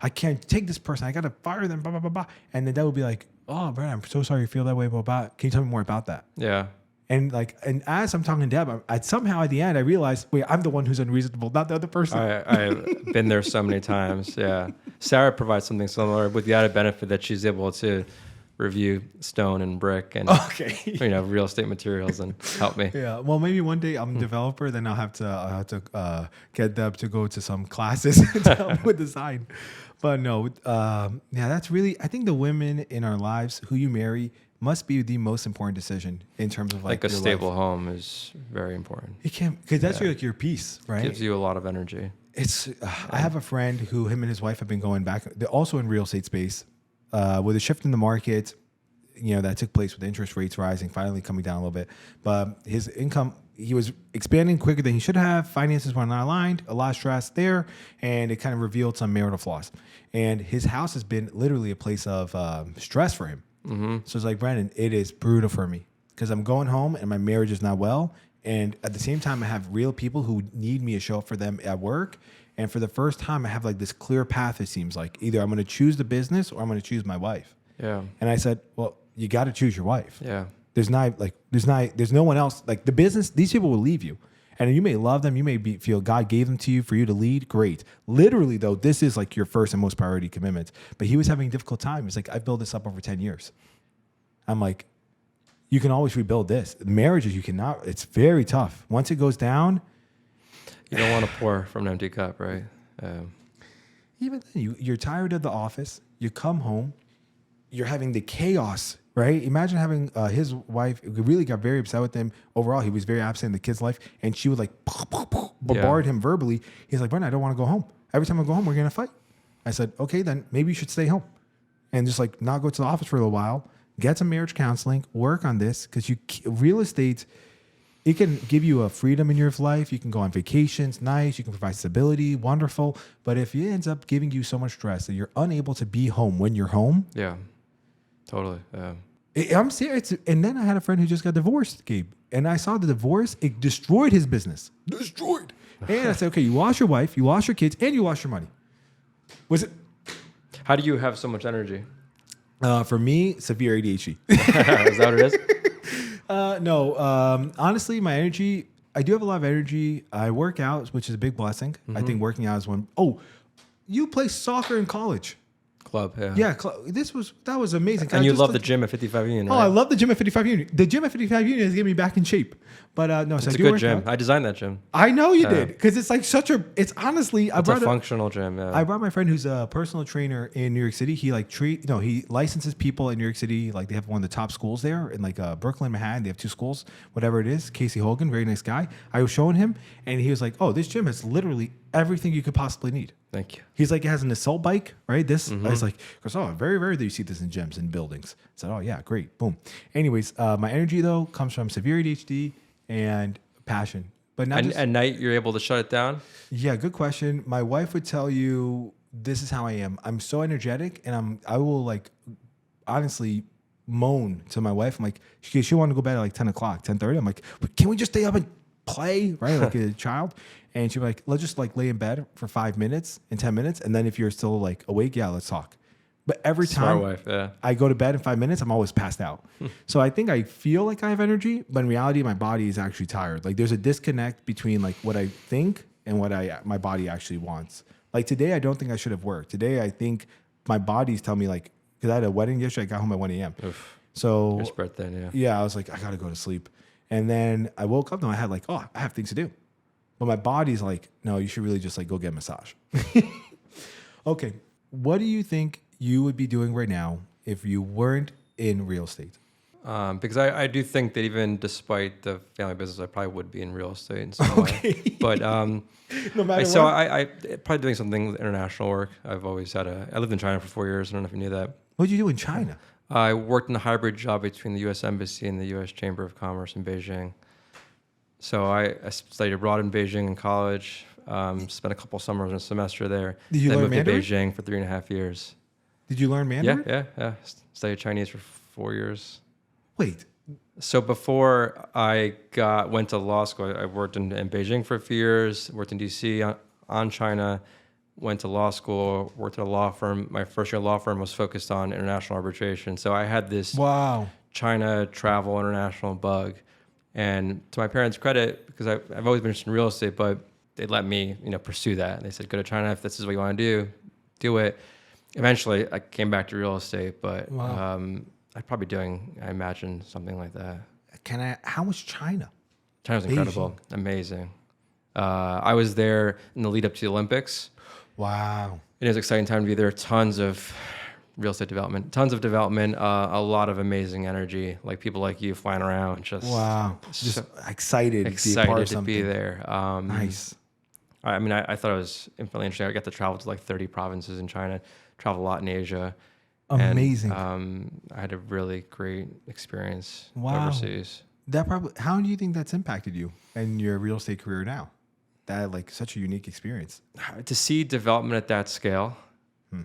I can't take this person. I got to fire them, blah, blah, blah, blah. And then Deb will be like, oh, Brad, I'm so sorry you feel that way. Blah, blah. Can you tell me more about that? Yeah. And as I'm talking to Deb, somehow at the end I realized, wait, I'm the one who's unreasonable, not the other person. I've been there so many times. Yeah, Sarah provides something similar with the added benefit that she's able to review stone and brick and real estate materials and help me. Yeah, well, maybe one day I'm a developer, then I'll have to get Deb to go to some classes to help with design. But no, that's really, I think the women in our lives who you marry must be the most important decision in terms of like a stable life. Home is very important. It can, because that's your peace, right? Gives you a lot of energy. I have a friend who him and his wife have been going back. They're also in real estate space with a shift in the market, that took place with interest rates rising, finally coming down a little bit. But his income, he was expanding quicker than he should have. Finances were not aligned, a lot of stress there, and it kind of revealed some marital flaws. And his house has been literally a place of stress for him. Mm-hmm. So it's like, Brandon, it is brutal for me because I'm going home and my marriage is not well. And at the same time, I have real people who need me to show up for them at work. And for the first time, I have like this clear path, it seems like. Either I'm going to choose the business or I'm going to choose my wife. Yeah. And I said, well, you got to choose your wife. Yeah. There's no one else. Like the business, these people will leave you. And you may love them. You may feel God gave them to you for you to lead. Great. Literally, though, this is like your first and most priority commitment. But he was having a difficult time. He's like, I built this up over 10 years. I'm like, you can always rebuild this. Marriages, you cannot. It's very tough. Once it goes down. You don't want to pour from an empty cup, right? Even then, you're tired of the office. You come home. You're having the chaos, right? Imagine having his wife really got very upset with him. Overall, he was very absent in the kid's life, and she would like bombard him verbally. He's like, Brandon, I don't want to go home. Every time I go home, we're going to fight. I said, okay, then maybe you should stay home and just like not go to the office for a little while, get some marriage counseling, work on this, because real estate, it can give you a freedom in your life. You can go on vacations, nice. You can provide stability, wonderful. But if it ends up giving you so much stress that you're unable to be home when you're home, Totally. I'm serious. And then I had a friend who just got divorced, Gabe. And I saw the divorce. It destroyed his business. Destroyed. And I said, okay, you lost your wife, you lost your kids, and you lost your money. Was it? How do you have so much energy? For me, severe ADHD. Is that what it is? No. Honestly, my energy, I do have a lot of energy. I work out, which is a big blessing. I think working out is one. Oh, you play soccer in college. Club, yeah. Yeah, that was amazing. And you love the gym at 55 Union, right? Oh, I love the gym at 55 Union. The gym at 55 Union has getting me back in shape. But no, so It's I a do good work gym. out. I designed that gym. I know you did, because it's like it's honestly, It's a functional gym, yeah. I brought my friend who's a personal trainer in New York City. He he licenses people in New York City. Like they have one of the top schools there in like Brooklyn, Manhattan. They have 2 schools, whatever it is. Casey Hogan, very nice guy. I was showing him and he was like, oh, this gym has literally everything you could possibly need. Thank you. He's like, it has an assault bike, right? This, I was like, very rare that you see this in gyms and buildings. I said, oh yeah, great, boom. Anyways, my energy though comes from severe ADHD and passion. But not just, at night, you're able to shut it down? yeah, good question. My wife would tell you this is how I am. I'm so energetic, and I will like honestly moan to my wife. I'm like, she wanted to go bed at like 10 o'clock, 10:30. I'm like, can we just stay up and play, right? Like a child. And she'd be like, let's just like lay in bed for 5 minutes and 10 minutes. And then if you're still like awake, yeah, let's talk. But every time Smart wife, yeah. I go to bed in 5 minutes, I'm always passed out. So I think I feel like I have energy, but in reality, my body is actually tired. Like there's a disconnect between like what I think and what my body actually wants. Like today, I don't think I should have worked. Today, I think my body's telling me like, because I had a wedding yesterday, I got home at 1 a.m. Oof. So Your birthday, yeah. yeah, I was like, I got to go to sleep. And then I woke up and I had like, oh, I have things to do. But my body's like, no, you should really just like go get a massage. Okay. What do you think you would be doing right now if you weren't in real estate? Because I do think that even despite the family business, I probably would be in real estate in some way. But No matter so what. I probably doing something with international work. I've always I lived in China for 4 years. I don't know if you knew that. What did you do in China? I worked in a hybrid job between the U.S. Embassy and the U.S. Chamber of Commerce in Beijing. So I studied abroad in Beijing in college, spent a couple summers and a semester there. Did you then learn moved Mandarin? to Beijing for 3.5 years. Did you learn Mandarin? Yeah. Studied Chinese for 4 years. Wait. So before I went to law school, I worked in Beijing for a few years, worked in D.C. on China, went to law school, worked at a law firm. My first year law firm was focused on international arbitration. So I had this Wow. China travel international bug. And to my parents' credit, because I've always been interested in real estate, but they let me, pursue that. They said, go to China if this is what you want to do it. Eventually, I came back to real estate, but Wow. I'd probably doing, I imagine, something like that. How was China? China was incredible, amazing. I was there in the lead up to the Olympics. Wow. It was an exciting time to be there. Tons of real estate development, a lot of amazing energy, like people like you flying around. Just Wow. Just so excited to be a part of to something. be there. Nice. I mean, I thought it was infinitely interesting. I got to travel to like 30 provinces in China, travel a lot in Asia. Amazing. And, I had a really great experience Wow. overseas. How do you think that's impacted you in your real estate career now? That like such a unique experience. To see development at that scale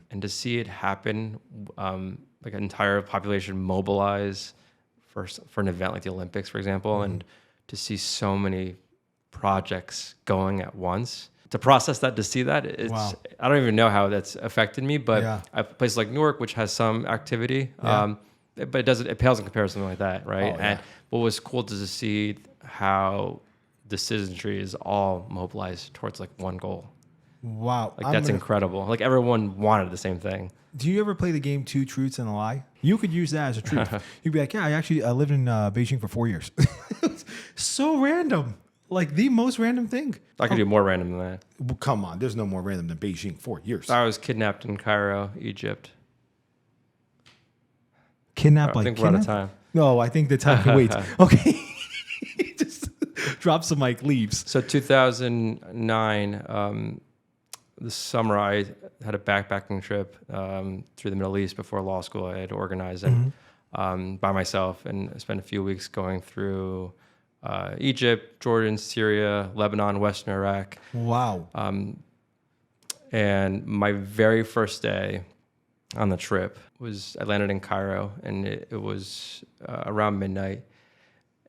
and to see it happen, like an entire population mobilize for an event like the Olympics, for example, and to see so many projects going at once, to process that, to see that, Wow. I don't even know how that's affected me, but Yeah. places like Newark, which has some activity, Yeah. but it pales in comparison like that, right? Oh, yeah. And what was cool to see how the citizenry is all mobilized towards like one goal. Wow. Like that's incredible. Like everyone wanted the same thing. Do you ever play the game Two Truths and a Lie? You could use that as a truth. You'd be like, yeah, I lived in Beijing for 4 years. So random. Like the most random thing. I could do more random than that. Well, come on. There's no more random than Beijing. 4 years. I was kidnapped in Cairo, Egypt. Kidnapped I like think we're out of kidnapped? time. No, I think the time can wait. Okay. Just drop some like leaves. So 2009, this summer, I had a backpacking trip through the Middle East before law school. I had organized it by myself and spent a few weeks going through Egypt, Jordan, Syria, Lebanon, Western Iraq. Wow. And my very first day, on the trip. I landed in Cairo, and it was around midnight.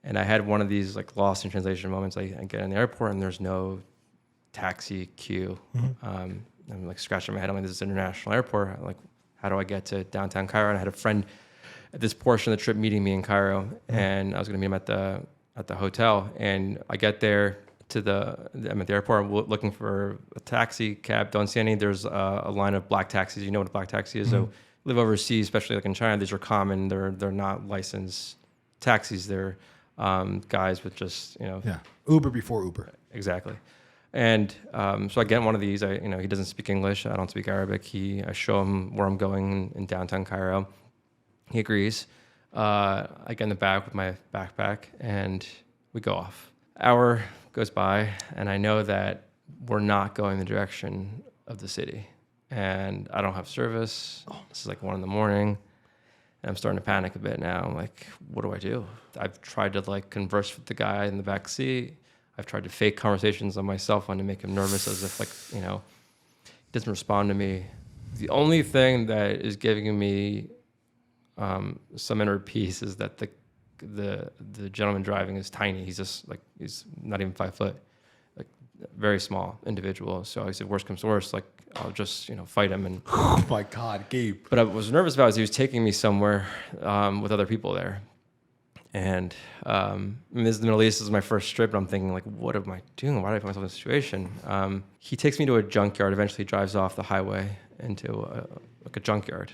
And I had one of these like lost in translation moments. I get in the airport, and there's no taxi queue. I'm like scratching my head. I'm like, this is an international airport. I'm like, how do I get to downtown Cairo? And I had a friend at this portion of the trip meeting me in Cairo, and I was going to meet him at the hotel. And I get there I'm at the airport looking for a taxi cab. Don't see any. There's a line of black taxis. You know what a black taxi is? So live overseas, especially like in China, these are common. They're not licensed taxis. They're guys with just, Uber before Uber. Exactly. And so I get one of these. He doesn't speak English. I don't speak Arabic. I show him where I'm going in downtown Cairo. He agrees. I get in the back with my backpack, and we go off. Hour goes by, and I know that we're not going the direction of the city. And I don't have service. This is like 1 a.m. And I'm starting to panic a bit now. I'm like, what do I do? I've tried to like converse with the guy in the back seat. I've tried to fake conversations on my cell phone to make him nervous, as if he doesn't respond to me. The only thing that is giving me some inner peace is that the gentleman driving is tiny. He's not even 5 foot, like very small individual. So I said, worst comes to worst, like I'll just fight him. And oh my God, Gabe. But I was nervous about is he was taking me somewhere with other people there. And this is the Middle East. This is my first trip, and I'm thinking, like, what am I doing? Why did I put myself in this situation? He takes me to a junkyard, eventually drives off the highway into a junkyard.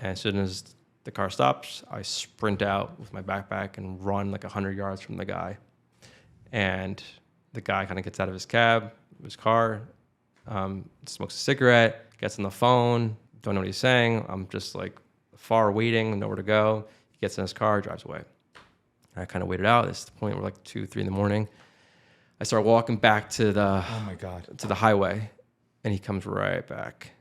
And as soon as the car stops, I sprint out with my backpack and run like 100 yards from the guy. And the guy kind of gets out of his car, smokes a cigarette, gets on the phone, don't know what he's saying. I'm just like far waiting, nowhere to go. He gets in his car, drives away. I kind of waited out. This is the point where like 2, 3 in the morning. I start walking back to the to the highway, and he comes right back.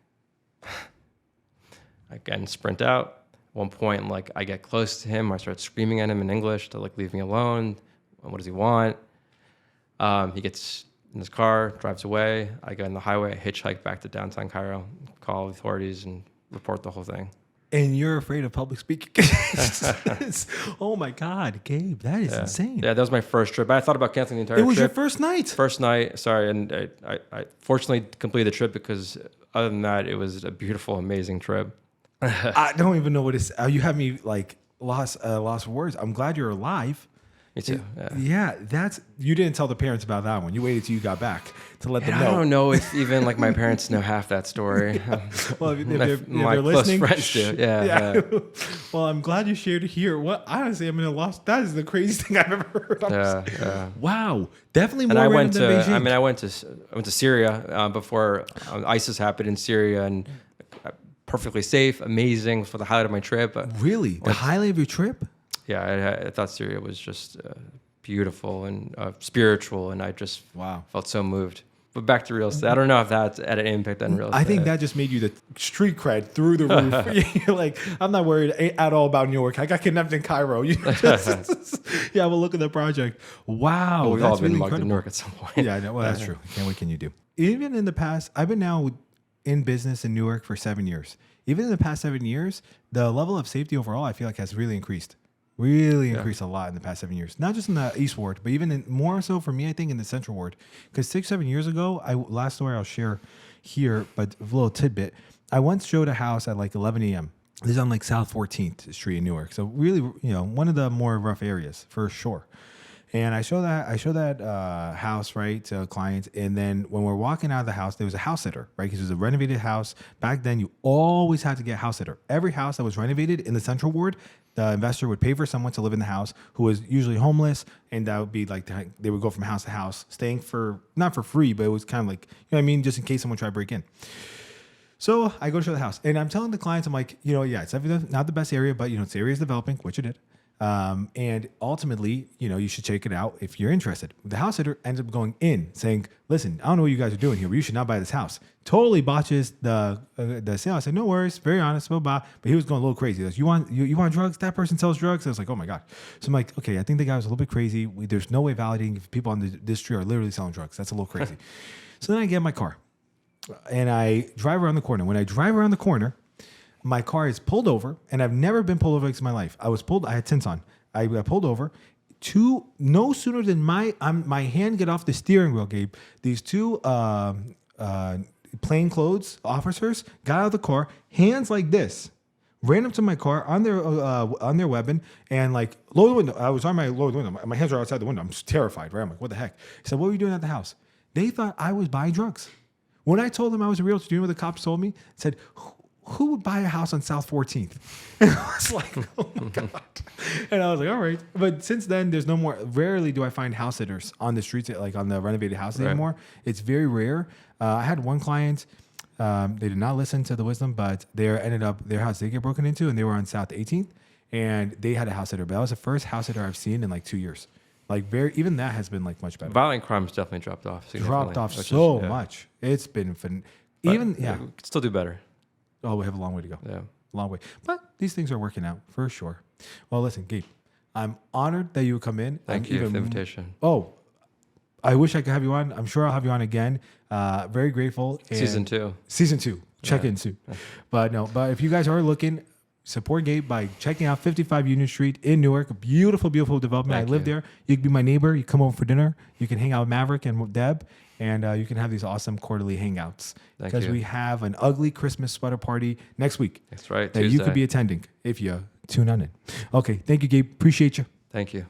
Again, sprint out. At one point, like I get close to him, I start screaming at him in English to like leave me alone. What does he want? He gets in his car, drives away. I go on the highway, hitchhike back to downtown Cairo, call the authorities, and report the whole thing. And you're afraid of public speaking. Oh my God, Gabe, that is insane. Yeah, that was my first trip. I thought about canceling the entire trip. It was your first night. First night, sorry. And I fortunately completed the trip because other than that, it was a beautiful, amazing trip. I don't even know what it's. You have me like lost for words. I'm glad you're alive. Me too. Yeah, you didn't tell the parents about that one. You waited till you got back to let them know. I don't know if even like my parents know half that story. Well, if my they're close listening, friends do. Yeah. Well, I'm glad you shared it here. What honestly, I'm in a loss. That is the craziest thing I've ever heard. Yeah. Wow, definitely more. And I went to. Beijing. I went to Syria before ISIS happened in Syria, and perfectly safe, amazing for the highlight of my trip. Really, the highlight of your trip? Yeah, I thought Syria was just beautiful and spiritual, and I just felt so moved. But back to real estate. I don't know if that's had an impact on real estate. I think that just made you the street cred through the roof. You're like, I'm not worried at all about New York. I got kidnapped in Cairo. Yeah, well, look at the project. Wow, well, we've that's all been really mugged incredible. in New York at some point. Yeah, well, that's true. What can you do? Even in the past, I've been now in business in Newark for 7 years. Even in the past 7 years, the level of safety overall, I feel like has really increased. Increased a lot in the past 7 years. Not just in the East Ward, but even more so for me, I think, in the Central Ward. Because 6-7 years ago, last story I'll share here, but a little tidbit. I once showed a house at like 11 a.m. This is on like South 14th Street in Newark. So really, one of the more rough areas for sure. And I show that house, right, to clients. And then when we're walking out of the house, there was a house sitter, right? Because it was a renovated house. Back then, you always had to get a house sitter. Every house that was renovated in the Central Ward, the investor would pay for someone to live in the house who was usually homeless. And that would be like, they would go from house to house, staying not for free, but it was kind of like, just in case someone tried to break in. So I go to show the house. And I'm telling the clients, I'm like, it's not the best area, but, the area is developing, which it did. And ultimately, you should check it out if you're interested. The house sitter ends up going in saying, listen, I don't know what you guys are doing here, but you should not buy this house. Totally botches the sale. I said, no worries, very honest, blah, blah. But he was going a little crazy. He goes, you want drugs? That person sells drugs. I was like, oh my God. So I'm like, okay, I think the guy was a little bit crazy. There's no way validating if people on this street are literally selling drugs. That's a little crazy. So then I get in my car and I drive around the corner. When I drive around the corner, My car is pulled over, and I've never been pulled over in my life. I had tints on. I got pulled over. No sooner than my hand get off the steering wheel, Gabe, these two plainclothes officers got out of the car, hands like this, ran up to my car on their weapon, and like lower the window. I was on my lower window. My hands are outside the window. I'm terrified, right? I'm like, what the heck? He said, what were you doing at the house? They thought I was buying drugs. When I told them I was a realtor, do you know what the cops told me? Said, who would buy a house on South 14th? And I was like, oh my God. And I was like, all right. But since then, there's no more. Rarely do I find house sitters on the streets, like on the renovated houses anymore. It's very rare. I had one client. They did not listen to the wisdom, but their house did get broken into, and they were on South 18th, and they had a house sitter. But that was the first house sitter I've seen in like 2 years. Like even that has been like much better. Violent crimes definitely dropped off. Much. It's been fun. We could still do better. Oh, we have a long way to go. Yeah. Long way. But these things are working out for sure. Well, listen, Gabe, I'm honored that you would come in. Thank you for the invitation. Oh, I wish I could have you on. I'm sure I'll have you on again. Very grateful. And Season 2. Check in soon. But if you guys are looking, support Gabe by checking out 55 Union Street in Newark. A beautiful, beautiful development. I live there. You can be my neighbor. You come over for dinner. You can hang out with Maverick and with Deb. And you can have these awesome quarterly hangouts. Because we have an ugly Christmas sweater party next week. That's right. That you could be attending if you tune on in. Okay. Thank you, Gabe. Appreciate you. Thank you.